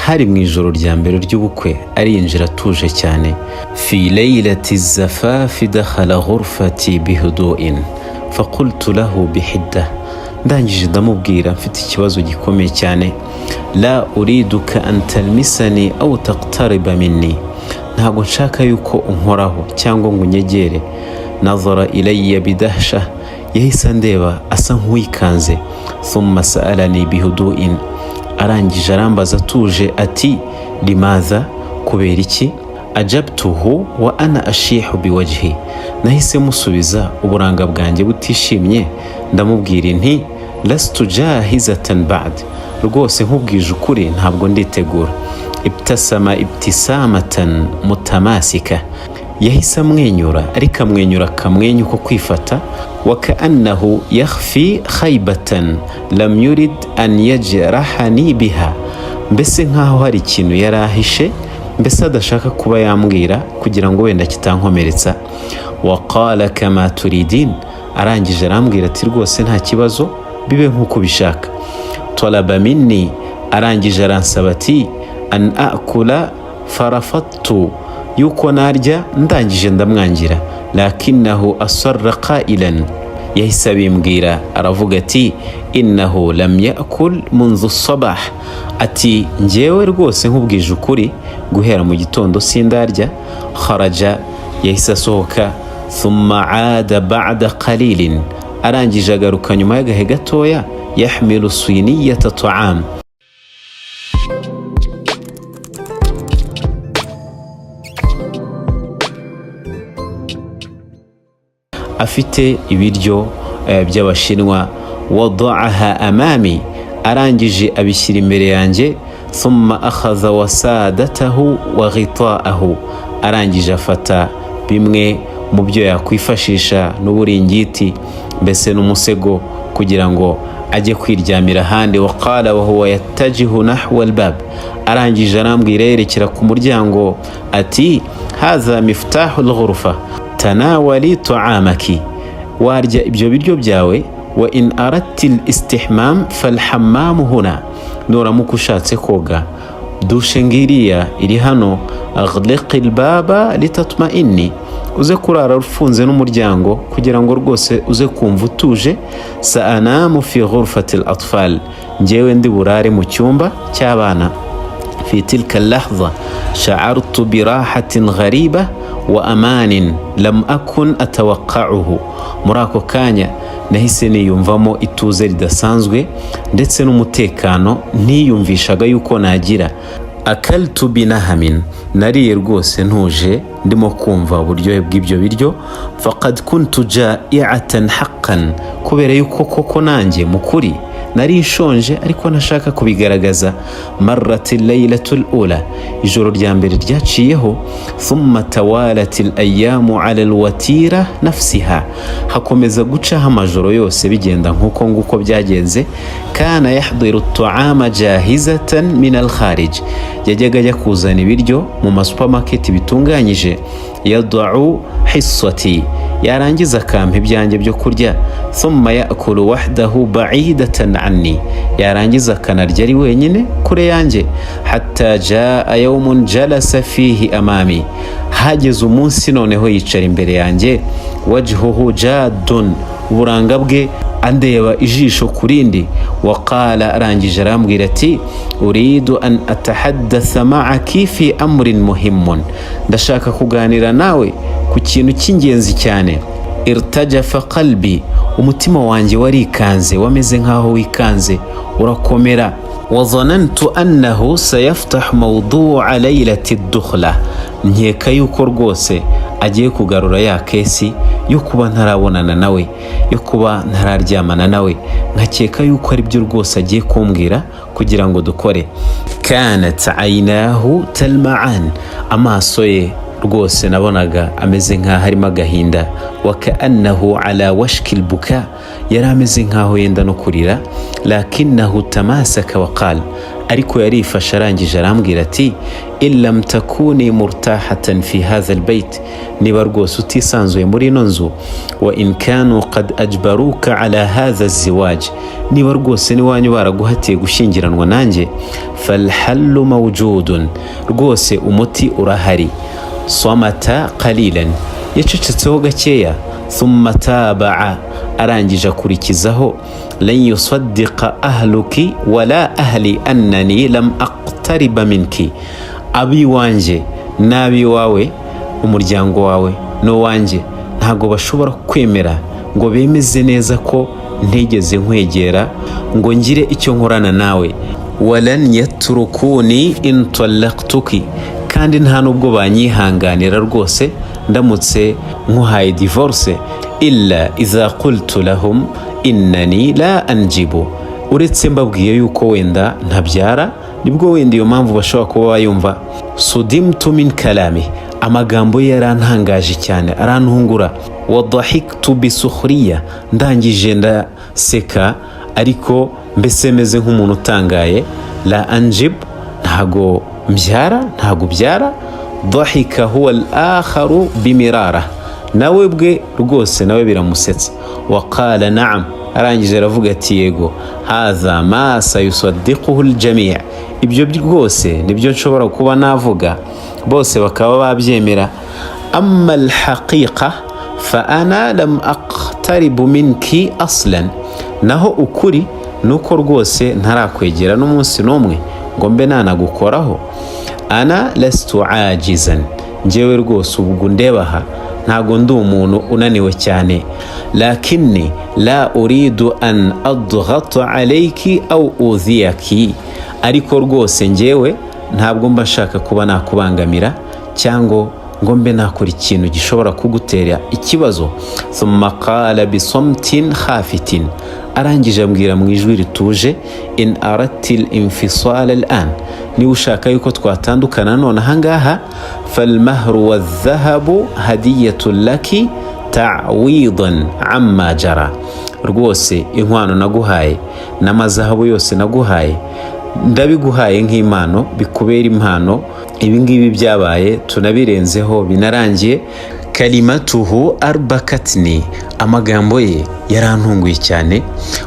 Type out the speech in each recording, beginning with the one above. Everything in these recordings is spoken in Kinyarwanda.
hari mu ijoro rya mbere ry'ubukwe arinjira atuje cyane. fi laylati zafafi dakhala ghurfati bihudu'in faqultu lahu bihidda, ndangije ndamubwira mfite ikibazo gikomeye cyane. la uriduka an talmisani aw taqtariba minni, ntabwo nshaka yuko unkoraho cyangwa ngo unyegere. nazara ilayya bidahsha, yahise andeba asa nk'uwikanze. thumma sa'alani bihudu'in, arangije arambaza atuje ati limadha, kubera iki? ajabtuhu wa ana ashihu biwajhi, nahise musubiza uburanga bwanjye butishimye ndamubwira nti lastu jahizatan ba'd, rwose nkubwije ukuri ntabwo nditegura. ibtasama ibtisamatan mutamasika, yahise amwenyura ariko amwenyura akamwenyu ko kwifata. wakaannahu yakhfi khaybatan lam yurid an yajrahani biha, mbese nkaho hari ikintu yari ahishe, mbese adashaka kuba yambwira kugira ngo wenda kitankomeretsa. waqala kama turidin, arangije arambwira ati rwose nta kibazo, bibe nk'uko ubishaka. talaba minni, arangije aransaba ati an akula farafattu, yuko narya, ndangije ndamwangira. lakinahu asarra qailan, yahise abimbwira aravuga ati innahu lam yakul munzu sabah, ati njyewe rwose nkubwije ukuri guhera mu gitondo sindarya. kharaja, yahise asohoka. thumma aada ba'da qalilin, arangije agaruka nyuma y'agahe gatoya. yahmilu swiniyata ta'am, afite ibiryo by'abashinwa. wada'aha amami, arangije abishyira imbere yanjye. thumma akhadha wasadatahu wa ghita'ahu, arangije afata bimwe mu byo yakwifashisha n'uburingiti mbese n'umusego kugira ngo ajye kwiryamira ahandi. waqala wa huwa yattajihu nahwa albab, arangije arambwira yerekera ku muryango ati hadha miftahu alghurfa tanawali ta'amaki, warya ibyo biryo byawe. wa in aradti alistihmam falhammamu huna, nuramuka ushatse koga dushe ngiriya iri hano. aghliqi albaba litatma'inni, uze kurara ufunze n'umuryango kugira ngo rwose uze kumva utuje. sa'anamu fi ghurfati al-atfal, njyewe ndi burare mu cyumba cy'abana. fi tilka al-lahdha sha'artu birahatin ghariba wa amanin lam akun atawaqqa'uhu, muri ako kanya nahise niyumvamo ituze ridasanzwe ndetse n'umutekano ntiyumvishaga yuko nagira. akaltu binahamin, nariye rwose ntuje ndimo kumva uburyohe bw'ibyo biryo. faqad kuntu ja'i'atan haqqan, kubera yuko koko nanjye mukuri nari nshonje ariko nashaka kubigaragaza. marrati laylatul ula, ijoro rya mbere ryaciyeho. thumma tawalat al-ayyamu ala al-watira nafsiha, hakomeza gucaho amajoro yose bigenda nk'uko nguko byagenze. kana yahdiru at-ta'ama jahizatan min al-kharij, yajyaga ajya kuzana ibiryo mu masupermarket bitunganyije. yad'u hissati, yarangiza akampa ibyanjye byo kurya. thumma yakulu wahdahu ba'idatan anni, yarangiza akanarya ari wenyine kure yanjye. hatta jaa yawmun jalasa fihi amami, hageze umunsi noneho yicara imbere yanjye. wajhuhu jadun, uburanga bwe andeba ijisho kurindi. waqala, arangije arambwira ati uridu an atahaddatha ma'aki fi amrin muhimmun, ndashaka kuganira nawe ku kintu cy'ingenzi cyane. irtajafa qalbi, umutima wanjye warikanze, wameze nkaho wikanze urakomera. wazanantu annahu sayaftahu mawdu'a laylati ad-dukhla, nkeka yuko rwose agiye kugarura ya kesi yo kuba ntarabonana nawe, yo kuba ntararyamana nawe, nkakeka yuko ari byo rwose agiye kumbwira kugira ngo dukore. kanat aynahu talma'an, amaso ye rwose nabonaga ameze nk'aho arimo agahinda, wakaannahu ala washki albuka, yari ameze nk'aho yenda no kurira, lakinahu tamasaka waqal, ariko yarifashe arangije arambwira ati in lam takuni murtahatan fi hadha albayt, niba rwose utisanzuye muri ino nzu, wa in kanu qad ajbaruka ala hadha alziwaj, niba rwose niwanyu baraguhatiye gushyingiranwa nanjye, falhallu mawjudun, rwose umuti urahari. Samata qalilan, yacecetseho gakeya, thumma taba'a, arangije akurikizaho, lan yusaddiqa ahluki wala ahli annani lam aqtariba minki, abi wanje nabi wawe, umuryango wawe no wanje ntago bashobora kwemera ngo bemeze neza ko ntegeze nkwegera ngo ngire icyo nkorana nawe, walan yatrukuni in talaqtuki, kandi nta nubwo banyihanganira rwose ndamutse nkuhaye divorce, illa iza qultu lahum innani la anjibu, uretse mbabwiye yuko wenda ntabyara, nibwo wenda iyo mpamvu bashobora kuba bayumva. Sudimtu min kalami, amagambo ye yarantangaje cyane arantungura. Wadahiktu bisukhriya, ndangije ndaseka ariko mbese meze nk'umuntu utangaye. La anjib, ntago mbyara, ntago byara. Dahika huwa al-akharu bimirara, nawe bwe rwose nawe biramusetsa. Waqala na'am, arangije aravuga ati yego, hadha ma sayusaddiquhu al-jami', ibyo rwose nibyo nshobora kuba navuga, bose bakaba babyemera. Amma al-haqiqa fa ana lam aqtaribu minki aslan, naho ukuri nuko rwose ntarakwegera n'umunsi n'umwe ngo mbe nanagukoraho. Ana lastu ajizan, njyewe rwose ubwo ndebaha ntago ndi umuntu unaniwe cyane. Lakinni la uridu an adghata alayki aw udhiyaki, ariko rwose njyewe ntabwo mba nshaka kuba nakubangamira cyangwa ngo mbe nakora ikintu gishobora kugutera ikibazo. Thumma qala bisamtin khafitin, arangije ambwira mu ijwi rituje, in aratil infisal al'an, ni ushaka yuko twatandukana none ahangaha, falmahru wadhahabu hadiyatun laki ta'widan amma jara, rwose inkwano naguhaye n'amazahabu yose naguhaye ndabiguhaye nk'impano, bikubera impano. Ibi ngibi byabaye tunabirenzeho binarangiye. Kalimatuhu arbakatni, amagambo ye yarantunguye cyane.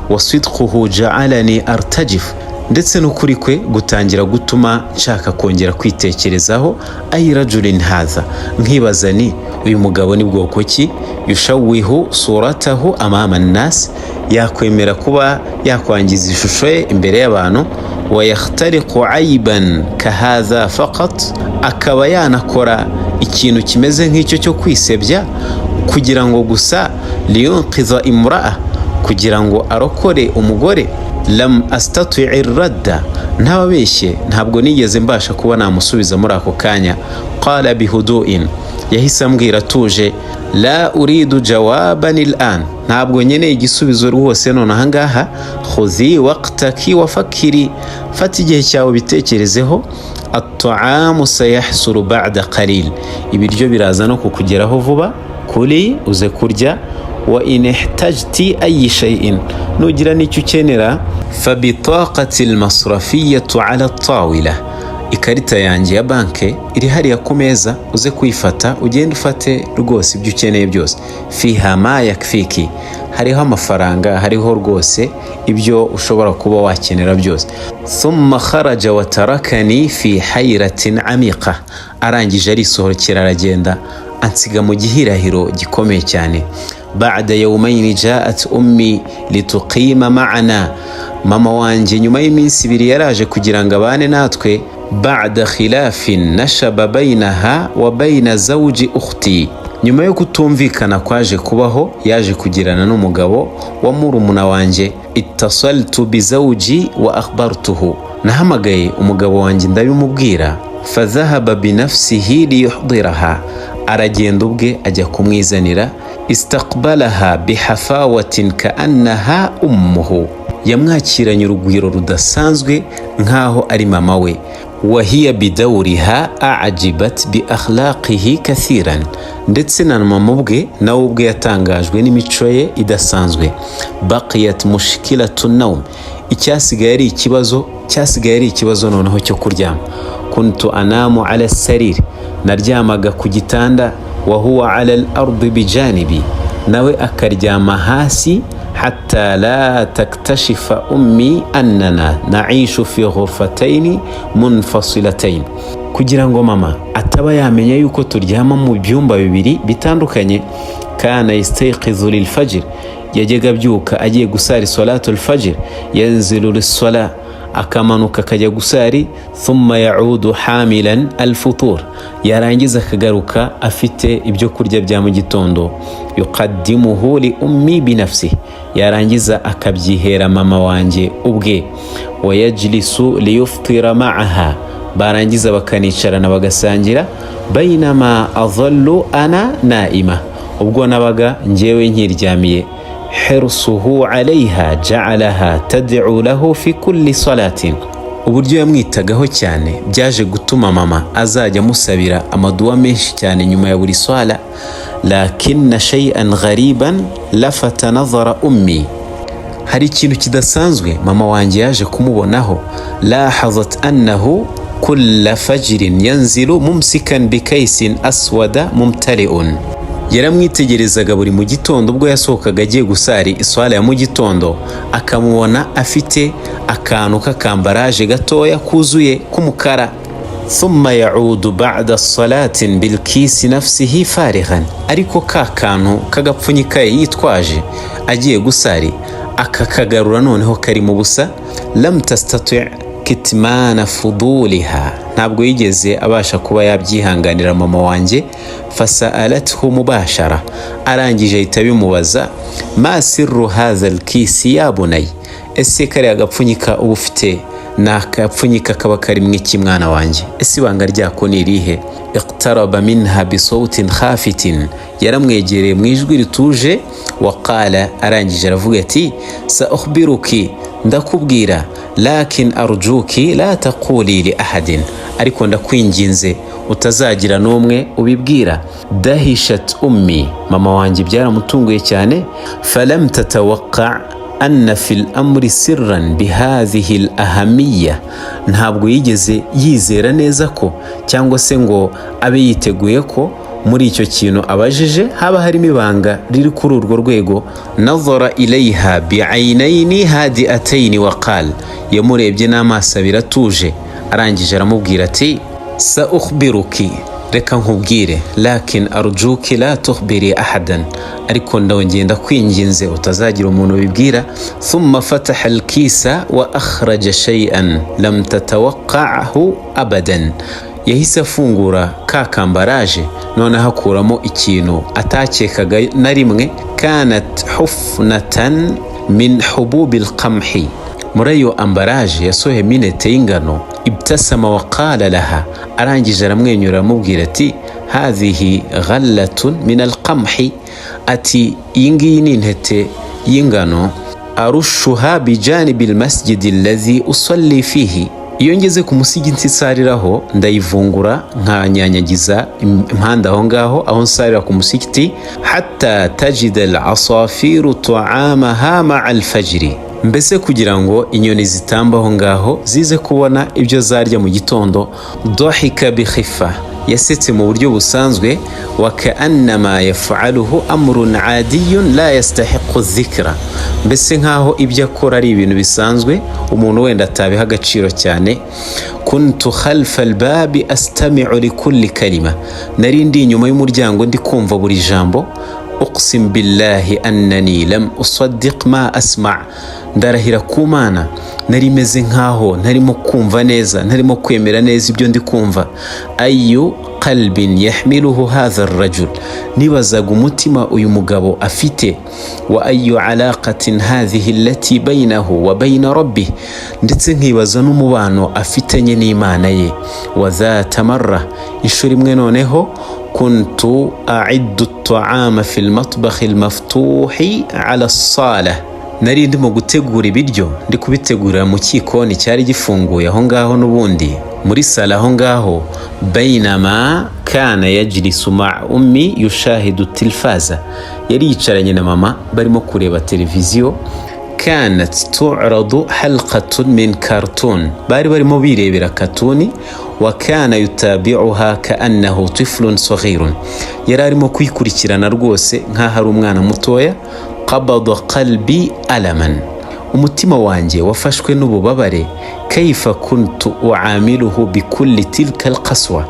Wasidquhu ja'alani artajif, ndetse n'ukuri kwe gutangira gutuma nshaka kongera kwitekerezaho. Ay rajulin hadha, nkibaza ni uyu mugabo ni bwoko ki? Yushawihu suratahu amama an-nas, yakwemera kuba yakwangiza ishusho ye imbere y'abantu. Wa yakhtariqu aiban kahadha faqat, akaba yanakora ikintu kimeze nk'icyo cyo kwisebya kugira ngo gusa liyunqiza imra'a, kugira ngo arokore umugore. Lam astati'i radda, ntababeshye ntabwo nigeze mbasha kuba namusubiza muri ako kanya. Qala bihudu'in, yahise ambwira tuje, la uridu jawaban al'an, ntabwo nkeneye igisubizo rwose none ahangaha. Khudhi waqtaki wafakiri, fata igihe cyawe bitekerezeho. At-ta'amu sayahsuru ba'da qalil, ibiryo biraza no kukugeraho vuba, kuli uze kurya. Wa in ihtajti ay shay'in, nugira nicyo ukenera, fa bitaqati al-masrafiyyatu ala at-tawila, ikarita yanjye ya banke iri hariya ku meza, uze kuyifata ugende ufate rwose ibyo ukeneye byose. Fiha ma yakfiki, hariho amafaranga, hariho rwose ibyo ushobora kuba wakenera byose. Thumma kharaja wa tarakani fi hayratin amiqa, arangije arisohokera aragenda ansiga mu gihirahiro gikomeye cyane. Ba'da yawmayn ja'at ummi lituqima ma'ana, mama wanje nyuma y'iminsi ibiri yaraje kugira ngo abane natwe. Ba'da khilafin nashaba bainaha wa baina zawji ukhti, nyuma yo kutumvikana kwaje kubaho, yaje kugirana n'umugabo wa murumuna wanje. Ittasaltu bi zawji wa akhbartuhu, nahamagaye umugabo wanje ndabimubwira. Fadhahaba bi nafsihi liyuhdiraha, aragenda ubwe ajya kumwizanira. Istaqbalaha bihafawatin kaannaha ummuhu, yamwakiranye urugwiro rudasanzwe nkaho ari mama we. wahiya bidawriha a'jibat bi akhlaqihi kathiran, ndetse na mama ubwe nawe ubwe yatangajwe n'imico ye idasanzwe. Baqiyat mushkilatu nawm, cyasigaye ari ikibazo noneho cyo kuryama. Kuntu anamu ala sarir, naryamaga ku gitanda, wa huwa ala al-ardi bijanibi, nawe akaryama hasi. Hatta la taktashifa ummi annana naishu fi ghurfatayn munfasilatayn, kugira ngo mama ataba yamenya yuko turyama mu byumba bibiri bitandukanye. Kana yastayqizu lilfajr, yajyaga byuka agiye gusari salatul fajr, yanzilu lis-sala, akamanuka akajya gusari. Thumma yaudu hamilan alfutur, yarangiza akagaruka afite ibyo kurya bya mu gitondo. Yuqaddimuhu li ummi binafsi, yarangiza akabyihera mama wanjye ubwe. Wayajlisu liyuftira ma'aha, barangiza bakanicarana bagasangira. Bainama adhallu ana naima, ubwo nabaga njyewe nkiryamiye. Hirsuhu alayha ja'alaha tad'u lahu fi kulli salatin, uburyo yamwitagaho cyane byaje gutuma mama azajya musabira amaduwa menshi cyane nyuma ya buri swala. Lakinna shay'an ghariban lafata nazara ummi, hari ikintu kidasanzwe mama wanjye yaje kumubonaho. Lahazat annahu kulla fajrin yanzilu mumsikan bikaysin aswada mumtali'un, yaramwitegerezaga buri mu gitondo ubwo yasohokaga agiye gusari iswala ya mu gitondo, akamubona afite akantu k'akambaraje gatoya kuzuye k'umukara. Thumma yaudu ba'da salatin bilkisi nafsihi farighan, ariko ka kantu kagapfunyika yitwaje agiye gusari akakagarura noneho kari mu busa. Lam tastati' kitmana fuduliha, ntabwo yigeze abasha kuba yabyihanganira mama wanjye. Fasa'alathu mubashara, arangije ahita bimubaza. Ma sirru hadha alkisi ya bunay, ese kari agapfunyika uba ufite nakapfunyika kaba kari mwiki mwana wanjye, ese ibanga ryako ni irihe? Iqtaraba minha bisawtin khafitin, yaramwegereye mu ijwi rituje. Waqala, arangije aravuga ati sa ukhbiruki, ndakubwira. Lakin arjuki la taquli li ahadin, ariko ndakwinginze utazagira n'umwe ubibwira. Dahishat ummi, mama wanjye byaramutunguye cyane. Falam tatawaqqa anna fil amri sirran bihadhihi al-ahamiyya, ntabwo yigeze yizera neza ko cyangwa se ngo abe yiteguye ko muri icyo kintu abajije haba harimo ibanga riri kuri urwo rwego. Nazara ilayha bi'aynaini hadi'atayn wa qala, yamurebye n'amaso abiri atuje, arangije aramubwira ati sa ukhbiruki, reka nkubwire. Lakin arjuki la tukhbiri ahadan, ariko ndongeye ndakwinginze utazagira umuntu ubibwira. Thumma fataha alkisa wa akhraja shay'an lam tatawaqqa'ahu abadan, yahise afungura ka kambaraje none hakuramo ikintu atakekaga na rimwe. Kanat hufnatan min hububil qamhi, muri iyo ambaraje yasohe minete y'ingano. Ibtasama wa qala laha, arangije aramwenyura amubwira ati hadhihi ghallatun min alqamhi, ati iyi ngiyi ni intete y'ingano. Arushuha bijanibil masjidi alladhi usalli fihi, iyo ngeze ku musigiti nsariraho ndayivungura nkanyanyagiza impanda aho ngaho aho nsarira ku musigiti. Hatta tajida al-asafiru ta'amaha ma'a al-fajri, mbese kugira ngo inyoni zitambaho ngaho zize kubona ibyo zarya mu gitondo. Dhahika bi khifa, yasetse mu buryo busanzwe. Wa ka'annama yaf'aluhu amrun 'adiyun la yastahiqu dhikra, mbese nkaho ibyo akora ari ibintu bisanzwe umuntu wenda atabiha agaciro cyane. Kuntu khalfa albabi astami'u li kulli kalima, nari ndi inyuma y'umuryango ndi kumva buri jambo. Uqsim billahi annani lam usaddiq ma asma', ndarahira ku Mana nari meze nkaho ntarimo kumva neza, ntarimo kwemera neza ibyo ndi kumva. Ayu qalbin yahmiluhu hadha ar-rajul, nibazaga umutima uyu mugabo afite. Wa ayu alaqatin hadhihi allati bainahu wa baina rabbih, ndetse nkibaza n'umubano afitanye n'Imana ye. Wa dhata marra, inshuro imwe noneho kuntu a'iddu at-ta'ama fi al-matbakh al-maftuhi 'ala as-salah, nari ndimo gutegura ibiryo, ndi kubitegurira mu cyikoni cyari gifunguye aho ngaho n'ubundi muri sala aho ngaho, bainama kana yajlisu ma'a ummi yushahidu tilfaza, yari yicaranye na mama barimo kureba televiziyo. kanat tu'radu halqatun min kartun, bari barimo birebera katuni. wa kana yutabi'uha ka'annahu tiflun saghirun, yari arimo kuyikurikirana rwose nk'aho ari umwana mutoya. qabada qalbi alaman, umutima wanjye wafashwe n'ububabare. kaifa kuntu uamiluhu bikulli tilka alqaswa,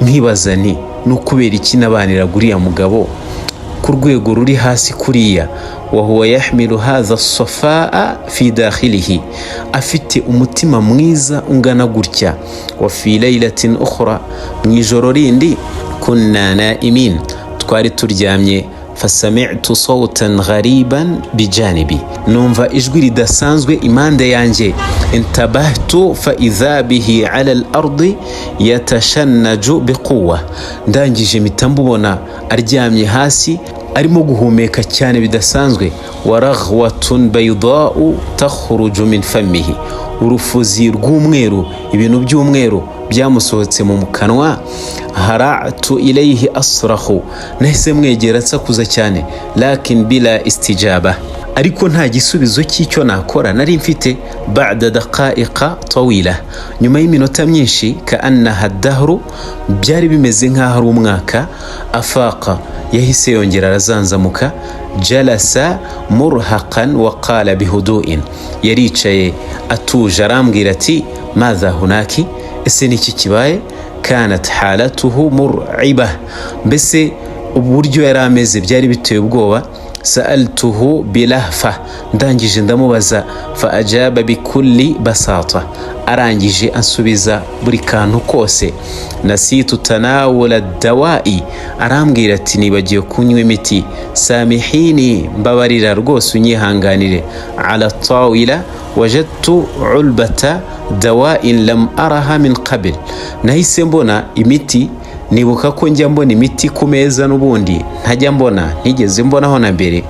nkibaza ni nukubera iki nabaniraga uriya mugabo ku rwego ruri hasi kuriya. wa huwa yahmilu hadha as-safaa fi dakhilihi, afite umutima mwiza ungana gutya. wa fi laylatin ukhra, mwijoro rindi, kunna naimin, twari turyamye. fasami'tu sawtan ghariban bijanibi, numva ijwi ridasanzwe impande yanjye. intabahtu fa idha bihi ala al-ardi yatashannaju biquwa, ndangije mitambubona aryamye hasi arimo guhumeka cyane bidasanzwe. wa raghwatun bayda'u takhruju min famihi, urufuzi rw'umweru, ibintu by'umweru byamusohotse mu kanwa. hara'tu ilayhi asrahu, nahise mwegera nsakuza cyane. lakin bila istijaba, ariko nta gisubizo cy'icyo nakora nari mfite. ba'da daqa'iqa tawila, nyuma y'iminota myinshi. ka'annaha ad-dahru, byari bimeze nk'aho ari umwaka. afaqa, yahise yongera arazanzamuka. jalasa murhaqan wa qala bihudu'in, yaricaye atuje arambwira ati madha hunaki, ese niki kibaye? kanat halatuhu mur'iba, mbese uburyo yari ameze byari biteye ubwoba. sa'altuhu bilahfa, ndangije ndamubaza. fa ajaba bikulli basata, arangije ansubiza buri kantu kose. nasitu tanawula dawai, arambwira ati nibagiye kunywa imiti. samihini, mbabarira rwose unyihanganire. ala tawila wajadtu ulbata dawain lam araha min qabl, nahise mbona imiti. nibuka ko njya mbona imiti ku meza n'ubundi ntajya mbona, ntigeze mbonaho na mbere.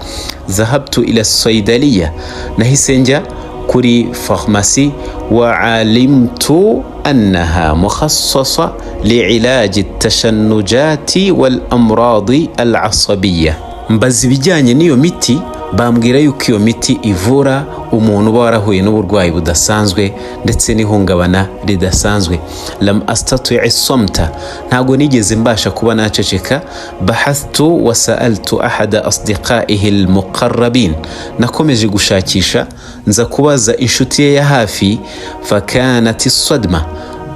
zahabtu ila saydaliya, nahise njya kuri farmasi. wa alimtu annaha mukhassasa li'ilaji at-tashannujati wal amradi al-asabiyya, mbaza ibijyanye n'iyo miti. bambwira yuko iyo miti ivura umuntu uba warahuye n'uburwayi budasanzwe ndetse n'ihungabana ridasanzwe. lam astati'i as-samta, ntago nigeze mbasha kuba naceceka. bahathtu wa sa'altu ahada asdiqaihi al-muqarrabin, nakomeje gushakisha nza kubaza inshuti ye ya hafi. fakanat as-sadma,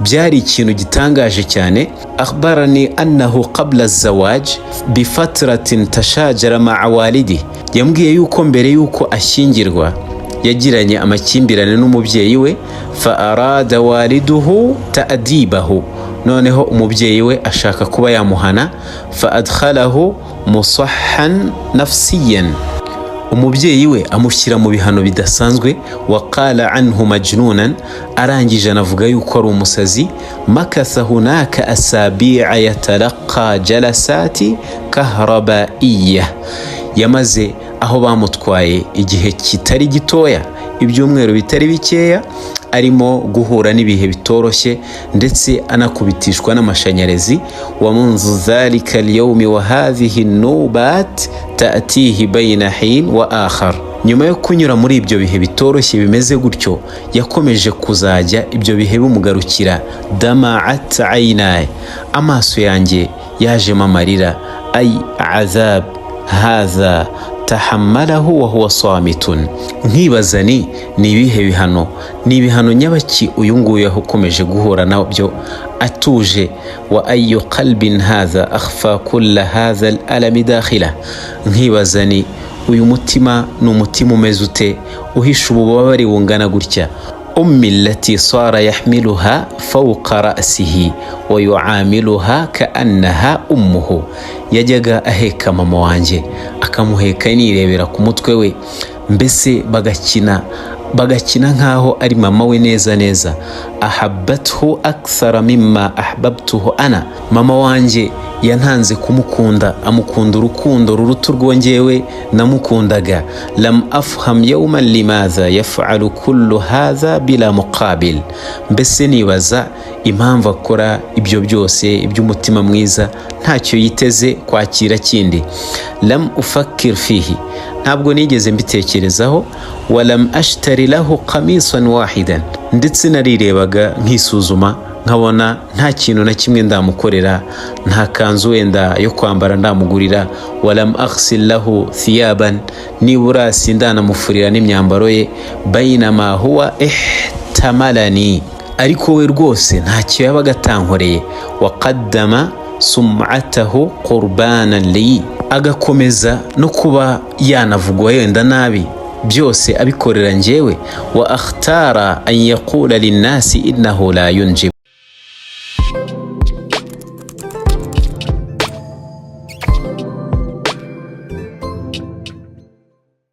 byari ikintu gitangaje cyane. akhbarani annahu qabla az-zawaj bifatratin tashajara ma'a walidi, yambwiye yuko mbere yuko ashyingirwa yagiranye amakimbirane n'umubyeyi we. fa arada waliduhu ta'dibahu, noneho umubyeyi we ashaka kuba yamuhana. fa adkhalahu musahhan nafsiyan, umubyeyi we amushyira mu bihano bidasanzwe. wa qala anhu majnunan, arangije anavuga yuko ari umusazi. makatha hunaka asabi'a yatalaqa jalasati kahrabaiyya, yamaze aho bamutwaye igihe kitari gitoya, ibyumweru bitari bikeya, arimo guhura n'ibihe bitoroshye ndetse anakubitishwa n'amashanyarazi. wa munzu dhalika al-yawmi wa hadhihi an-nubat ta'tihi bayna hin wa akhar, nyuma yo kunyura muri ibyo bihe bitoroshye bimeze gutyo, yakomeje kuzajya ibyo bihe bimugarukira. dama'at aynai, amaso yanjye yajemo amarira. ay azab hadha tahammalahu wa huwa samitun, nkibaza ni ibihe bihano, ni ibihano nyabaki uyu nguyu yakomeje guhura nabyo atuje. wa ayu qalbin hadha akhfa kulla hadha al-alam dakhila, nkibaza ni uyu mutima ni umutima umeze ute uhisha ububabare bungana gutya. ummi allati sara yahmiluha fawqa ra'sihi wa yu'amiluha ka'annaha ummuhu, yajyaga aheka mama wanjye akamuheka nirebera ku mutwe we, mbese bagakina nkaho ari mama we neza neza. ahabbathu akthara mimma ahbabtuhu ana, mama wanjye yantanze kumukunda, amukunda urukundo ruruta urwo njyewe namukundaga. lam afham yawman limadha yaf'alu kullu hadha bila muqabil. Mbese nibaza impamvu akora ibyo byose iby'umutima mwiza ntacyo yiteze kwakira kindi. lam ufakkir fihi, ntabwo nigeze mbitekerezaho. walam ashtari lahu qamisan wahidan, ndetse narirebaga nkisuzuma nkabona nta kintu na kimwe ndamukorera, nta kanzu wenda yo kwambara ndamugurira. walam aghsil lahu thiyaban, nibura sindanamufurira n'imyambaro ye. bainama huwa ihtamalani, ariko we rwose ntacyo yabaga atankoreye. waqaddama sum'atahu qurbanan li, agakomeza no kuba yanavugwa yenda nabi, byose abikorera njyewe. wa akhtara an yaqula linnasi innahu la yunjib,